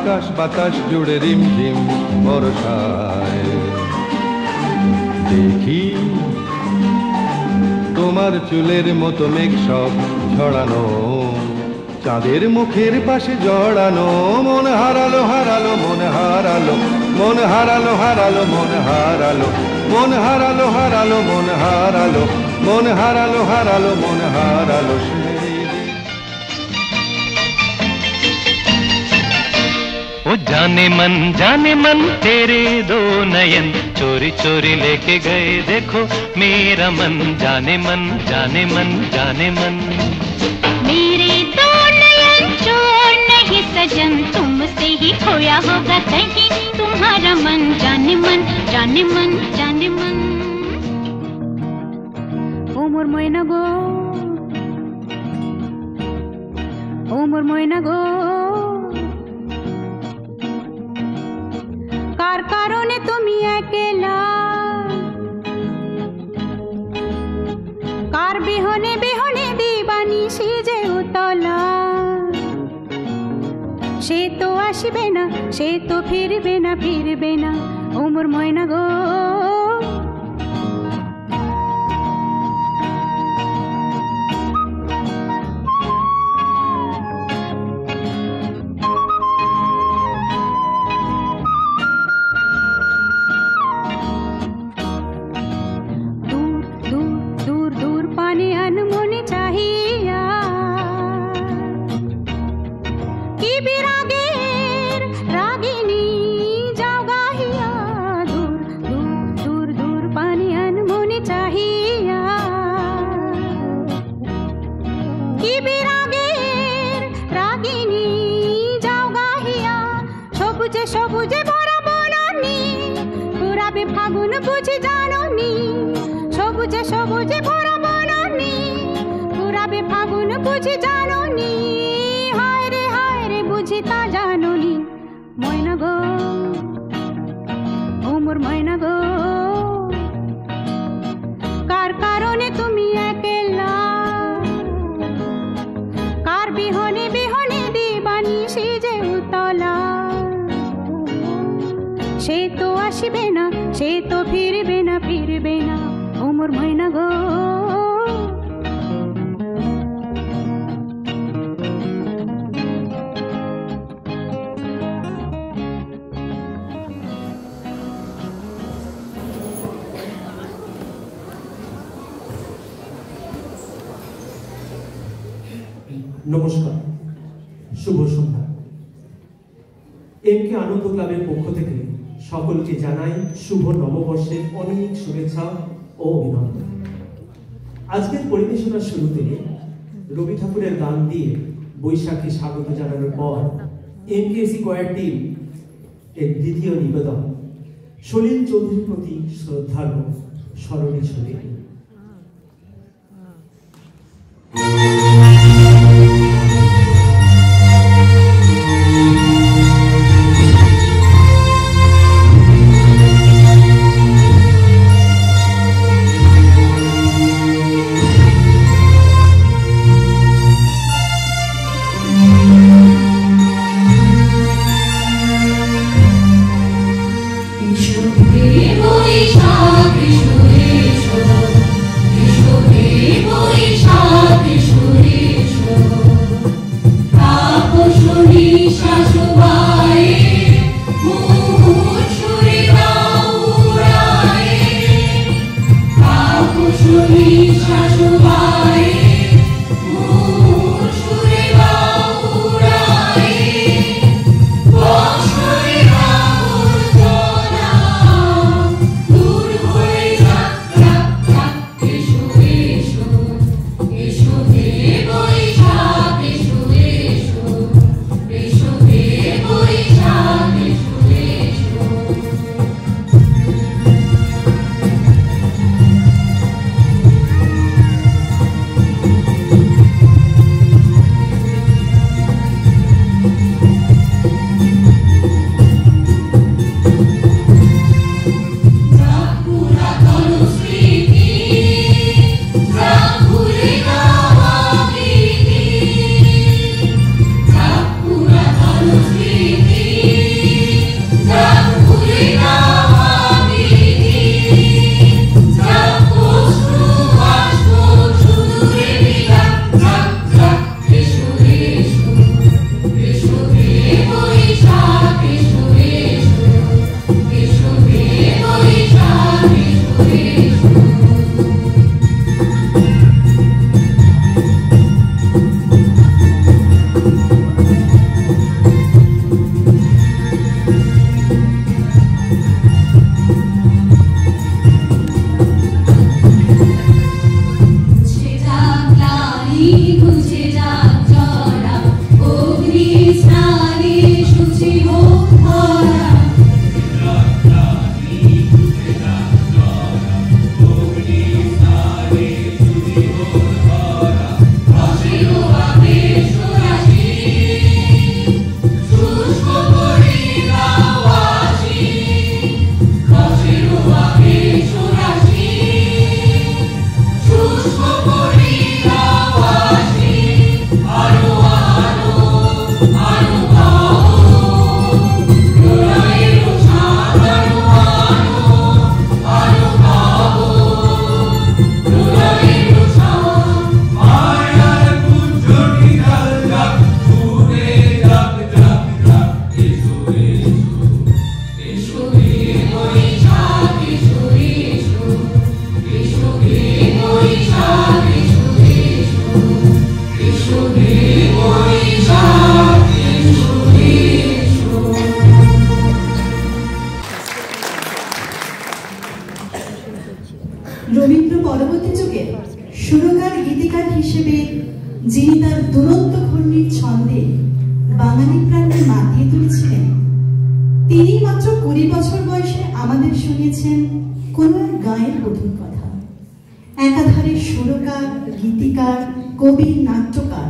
আকাশ বাতাস জুড়ে রিমঝিম বর্ষায়। দেখি তোমার চুলের মতো মেঘ সব ঝড়ানো, চাঁদের মুখের পাশে জড়ানো। মন হারালো হারালো মন হারালো, মন হারালো হারালো মন হারালো, মন হারালো হারালো মন হারালো, মন হারালো হারালো মন হারালো। ओ जाने मन तेरे दो नयन चोरी चोरी लेके गए देखो मेरा मन। जाने मन जाने मन जाने मन। मेरे दो नयन चोर नहीं सजन, तुमसे ही खोया होगा कहीं तुम्हारा मन। जाने मन जाने मन जाने मन। ओ मोर मोयना गो, ओ मोर मोयना गो, कार कारणे तुमी एकेला, कार बिहने बिहने दीवानी सेजे उतला। से तो आसबे ना, से तो फिरबे ना फिरबे ना। ओ मोर मयना गो, সবুজে ভরা বনানি পুরাবে ফাগুন বুঝি জাননি। সবুজে সবুজে ভরা বনানি পুরাবে ফাগুন বুঝি জাননি। হায় রে বুঝি তা জাননি। ময়না গো, ও মোর ময়না গো, কার কারণে তুমি একেলা, কার বিহনে বিহনে দিবানি সেজে উতলা। से तो आसबे ना, से तो फिरबे ना फिरबे ना। ओ मोर मयना गो, নমস্কার, শুভ সন্ধ্যা। এমকে আনন্দ ক্লাবের পক্ষ থেকে সকলকে জানাই শুভ নববর্ষের অনেক শুভেচ্ছা ও অভিনন্দন। আজকের পরিবেশনার শুরুতে রবি ঠাকুরের গান দিয়ে বৈশাখী স্বাগত জানানোর পর এমকেএসি কোয়ার টিম এর দ্বিতীয় নিবেদন সলিল চৌধুরীর প্রতি শ্রদ্ধার্ঘ স্মরণী ছবি। পরবর্তী যুগে সুরকার গীতিকার হিসেবে যিনি তার দুরন্ত ঘূর্ণির ছন্দে বাঙালি প্রাণকে মাতিয়ে তুলেছিলেন, তিনি মাত্র 20 বছর বয়সে আমাদের শুনিয়েছেন কোন এক গায়ের বধূর কথা। একাধারে সুরকার, গীতিকার, কবি, নাট্যকার,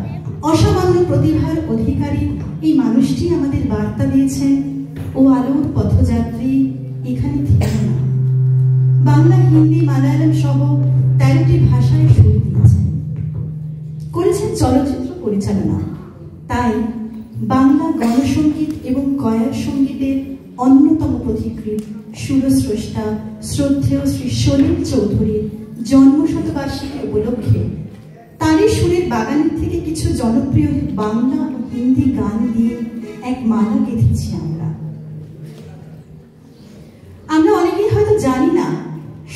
অসামান্য প্রতিভার অধিকারী এই মানুষটি আমাদের বার্তা দিয়েছেন, ও আলোর পথযাত্রী এখানে থেকে না। বাংলা, হিন্দি, মালায়ালাম সহ 13টি ভাষায় সুর দিয়েছেন, করেছেন চলচ্চিত্র পরিচালনা। তাই বাংলা গণসঙ্গীত এবং কয়ার সঙ্গীতের অন্যতম পথিকৃৎ সুরস্রষ্টা শ্রদ্ধেয় শ্রী সলিল চৌধুরীর জন্মশতবার্ষিকী উপলক্ষে তারই সুরের বাগানের থেকে কিছু জনপ্রিয় বাংলা ও হিন্দি গান দিয়ে এক মালা গেঁথেছি আমরা। অনেকেই হয়তো জানি না,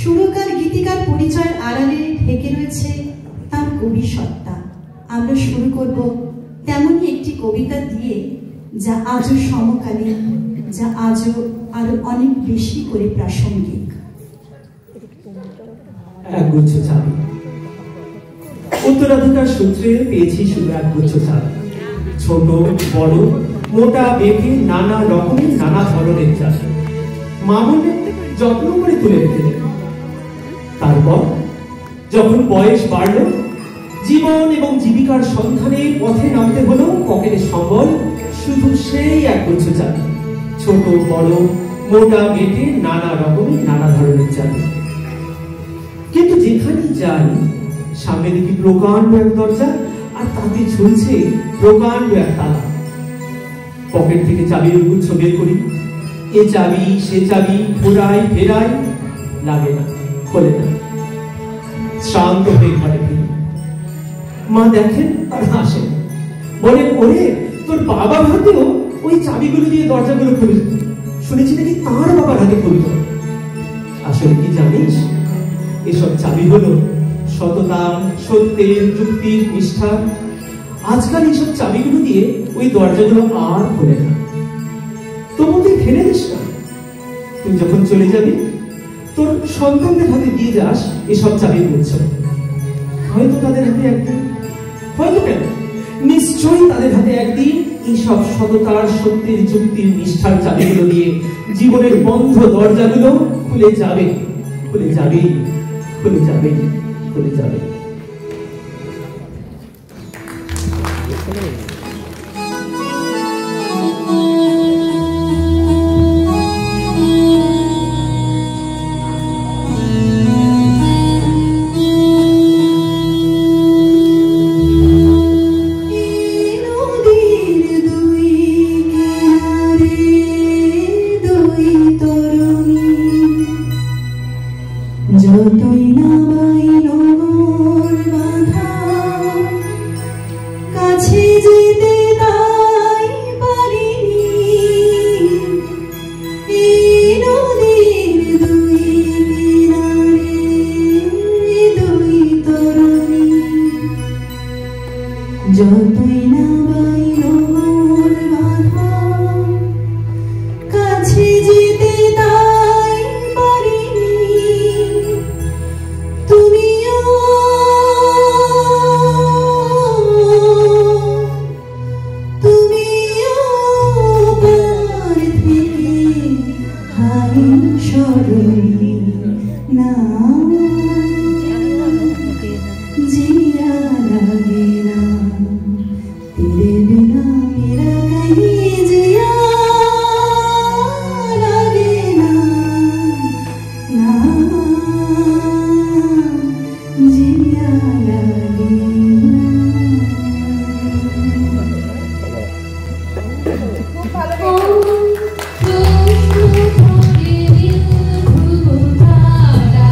সুরকার গীতিকার পরিচয়ের আড়ালে ঢেকে রয়েছে তার কবি সত্তা। আমরা শুরু করব তেমনই একটি কবিতা দিয়ে, যা আজও সমকালীন, যা আজও আরো অনেক বেশি করে প্রাসঙ্গিক। একগুচ্ছ চাবি। উত্তরাধিকার সূত্রে পেয়েছি শুধু একগুচ্ছ চাবি। ছোট বড়, মোটা বেঁকে, নানা রকমের, নানা ধরনের চাবি মা বলে যত্ন করে তুলে রেখে। তারপর যখন বয়স বাড়ল, জীবন এবং জীবিকার সন্ধানে পথে নামতে হলো, পকেটে সম্বল শুধু সেই একগুচ্ছ চাবি। ছোট বড়, মোটা বেঁকে, নানা রকমের, নানা ধরনের চাবি। কিন্তু যেখানে যাই সামনে দেখি প্রকাণ্ড এক দরজা, আর তাতে ঝুলছে প্রকাণ্ড এক তালা। পকেট থেকে চাবির গুচ্ছ বের করি, এ চাবি সে চাবি ঘোরাই ফেরাই, লাগে না, খোলে না। শ্রান্ত হয়ে ঘরে ফিরি। মা দেখেন আর হাসেন, বলেন, ওরে তোর বাবার হাতেও ওই চাবিগুলো দিয়ে দরজাগুলো খুলে দিত, শুনেছি নাকি তার বাবার হাতে খুলত। আসলে কি জানিস, এসব চাবি হলো সততা, সত্যের, যুক্তির, নিষ্ঠা। আজকাল এইসব চাবিগুলো দিয়ে ওই দরজাগুলো আর খোলে না। তবু তুই ফেলে দিস না। তুই যখন চলে যাবি, তোর সন্তানদের হাতে দিয়ে যাস এসব চাবি গুচ্ছ। হয়তো তাদের হাতে একদিন, হয়তো কেন, নিশ্চয়ই তাদের হাতে একদিন এইসব সততার, সত্যের, যুক্তির, নিষ্ঠার চাবিগুলো দিয়ে জীবনের বন্ধ দরজাগুলো খুলে যাবে, খুলে যাবে, খুলে যাবে, খুলে যাবে। যতই না বাইলো মোর বাধা, কাছে যেতে তাই পারিনি। এই নদীর দুই কিনারে দুই তরুণী, যতই না বাইলো মোর বাধা, কাছে যেতে তাই পারিনি। তুমিও পার থেকে হাই সরণি না, জিয়া লাগে না, তেরে বিনা মেরা কहीं জিয়া লাগে না, না জিয়া লাগে না। ধ্রুব তারা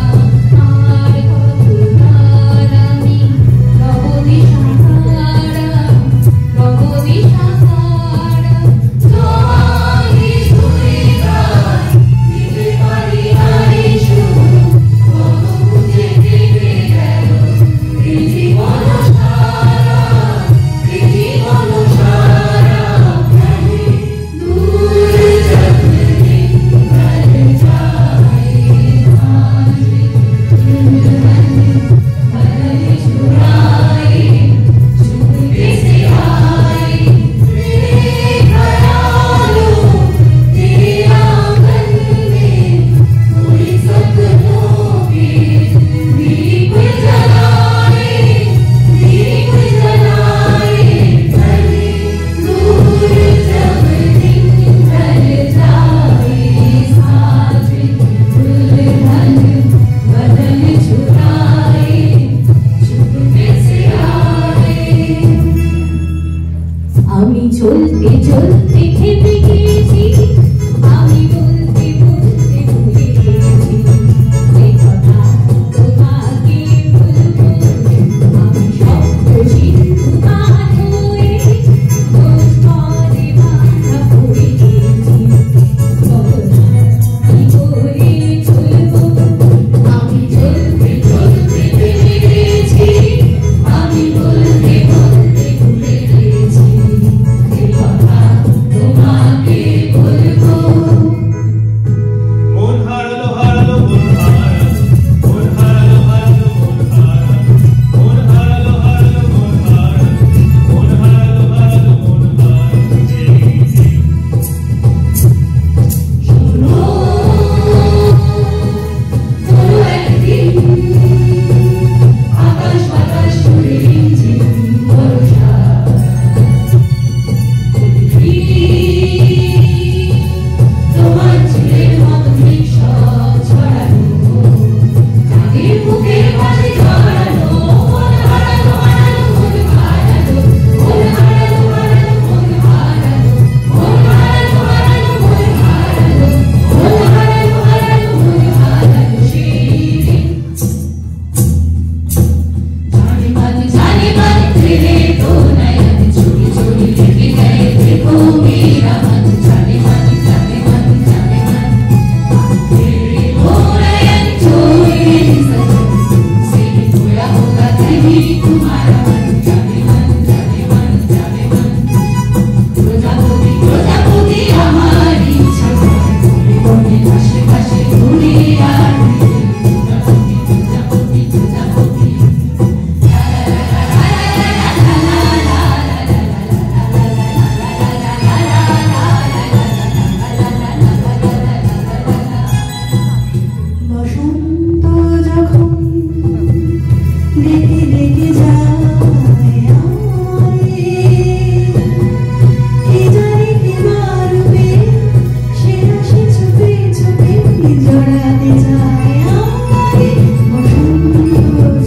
হারাতে যায় আমারে বসন্ত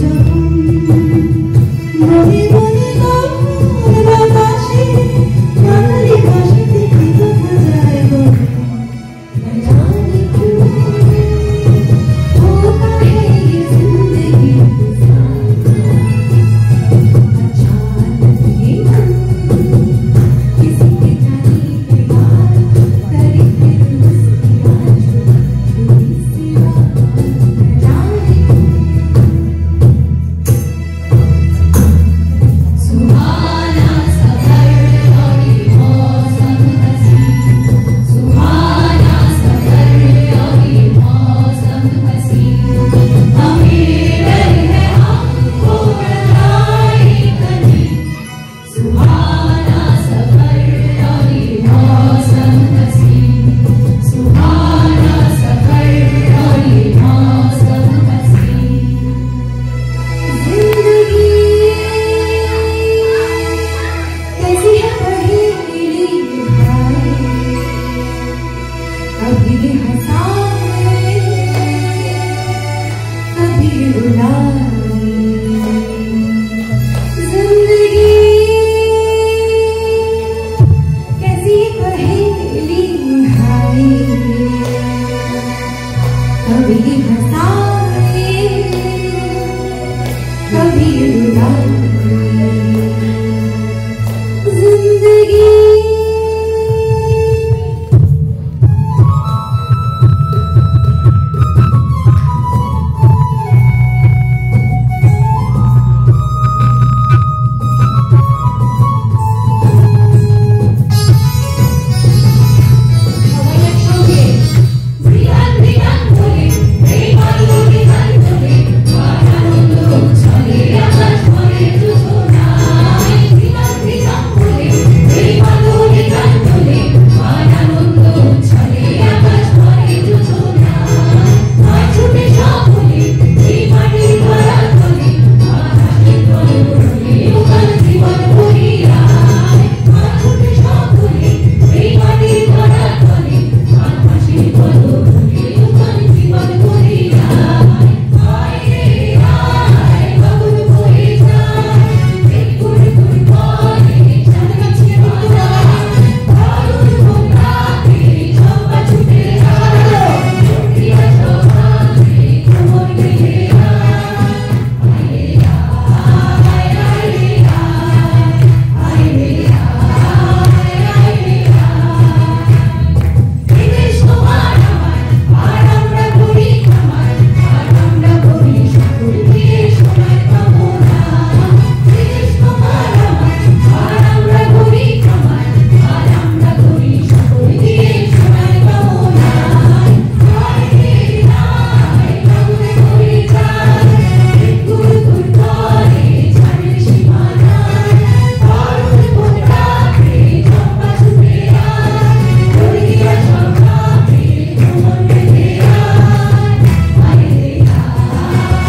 যখন মনে মনে তখন বাতাসে মাথারি ভাসে থেকে দেখা যায় গো না জানি क्यों होता है ये जिंदगी अचानक ये किसी के जाने के बाद करे फिर उसकी आज थोड़ी सी बात न जाने सुहाना सफर और ये मौसम हसी सुहाना सफर और ये मौसम हसी हमें डर है हमको बधाई कहीं सुहाना सफर और ये मौसम हसी सुहाना सफर और ये मौसम हसी जिंदगी कैसी है पहेली भाई कभी हंसाए कभी रुलाए जिंदगी कैसी पहेली भाई कभी हंसाए कभी रुलाए जिंदगी সবাই একসঙ্গে রিয়ান রিয়ান বলে এই বালু রিয়ান বলে আনন্দ চলে আকাশ ভরে যোজনায় রিয়ান রিয়ান বলে এই বালু রিয়ান বলে আনন্দ চলে আকাশ ভরে যোজনায় আর ছুটে সকলে এই মাটির ধরা তলে আকাশের তলে উড়ে উকাল জীবন ভরিয়ায় আর ছুটে সকলে এই মাটির ধরা তলে আকাশের তলে উড়ে উকাল জীবন ভরিয়ায় আয় রে আয় বাবুল বয়ে যায় এই গুড় গুড় করে চাঁদগাছি বাজায় দারুণ ভোমরাতে চম্পা ছুটে যায় প্রিয়া সভাতে কোমর গেলে আয় রে আয় আয় রে আয় রে আয় রে বিদেশ তোমার আমার আর আমরা করি খামার আর আমরা করি সকল দিয়ে সোনার কামনা বিদেশ তোমার আমার আর আমরা করি খামার আর আমরা করি সকল দিয়ে সোনার কামনা আয় রে আয় বাবুল বয়ে যায় গুড় গুড় করে ছাড়ের সীমানায় দারুণ ভোমরাতে চম্পা ছুটে আয় প্রিয়া সভাতে কোমর গেলে আয় রে আয় রে আয় রে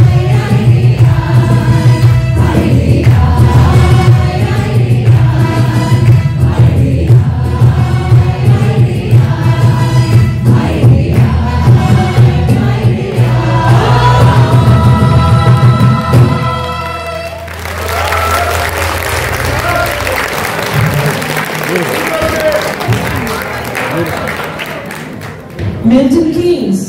মিল্টন কিংস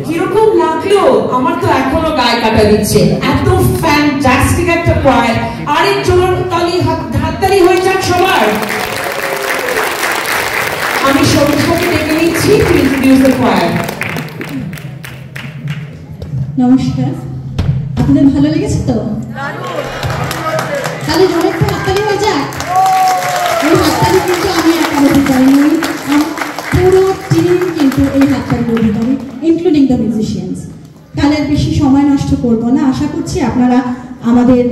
কিরকম লাগলো? আমার তো এখনো গায়ে কাটা দিচ্ছে, এত ফ্যান্টাস্টিক একটা কোয়ার। আরেক জোর তালি হাততালি হয়ে যাক সবার। আমি সমীক্ষাকে ডেকে নিচ্ছি টু ইন্ট্রোডিউস দ্য কোয়ার। নমস্কার, আপনাদের ভালো লেগেছে তো? তাহলে জোরে একটু হাততালি হয়ে যাক। এই হাততালি কিন্তু আমি একা হতে পারিনি, পুরো টিম কিন্তু এই হাততালি অধিকারী, ইনক্লুডিং দ্য মিউজিশিয়ানস। তাহলে আর বেশি সময় নষ্ট করব না, আশা করছি আপনারা আমাদের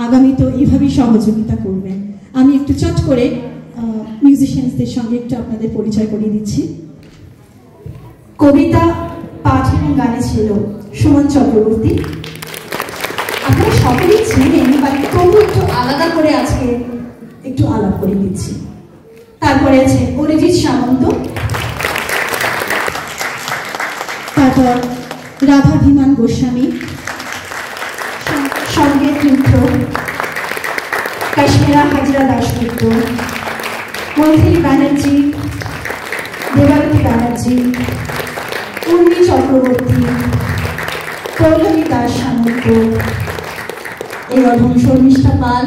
আগামীতেও এইভাবেই সহযোগিতা করবেন। আমি একটু চট করে মিউজিশিয়ানসদের সঙ্গে একটু আপনাদের পরিচয় করিয়ে দিচ্ছি। কবিতা, পাঠ এবং গানে ছিল সুমন চক্রবর্তী। আপনারা সকলেই ছিলেন, বাকি তবু একটু আলাদা করে আজকে একটু আলাপ করে দিচ্ছি। তারপরে আছে অরিজিৎ সামন্ত, তারপর রাধাভিমান গোস্বামী, সঙ্গীত মিত্র, কাশ্মীরা হাজরা দাশগুপ্ত, মৈথিলী ব্যানার্জি, দেবারতী ব্যানার্জি, উর্মি চক্রবর্তী, পল্লবী দাস সামন্ত, এরকম শর্মিষ্ঠা পাল,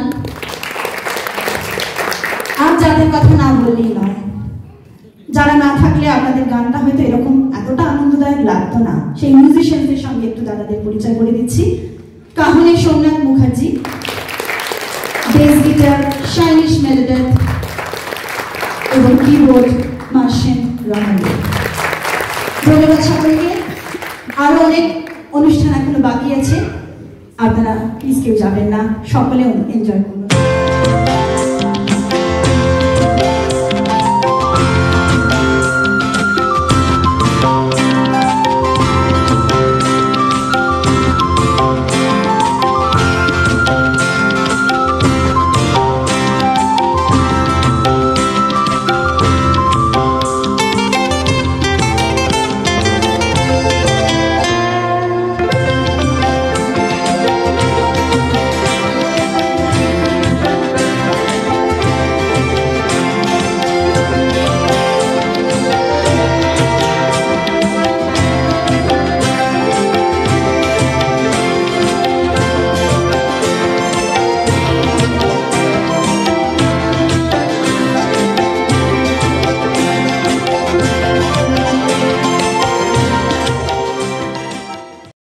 আর যাদের কথা না বললেই নয়, যারা না থাকলে আপনাদের গানটা হয়তো এরকম এতটা আনন্দদায়ক লাগতো না। সেই মিউজিশিয়ানদের সঙ্গে একটু দাদাদের পরিচয় করে দিচ্ছি। কাহনে সোমনাথ মুখার্জি, বেস গিটার শাইনিশ মেলেডেথ এবং কিবোর্ড মার্শেন রহমান। ধন্যবাদ সকলকে। আরো অনেক অনুষ্ঠান এখনো বাকি আছে, আপনারা প্লিজ কেউ যাবেন না, সকলে এনজয় করুন।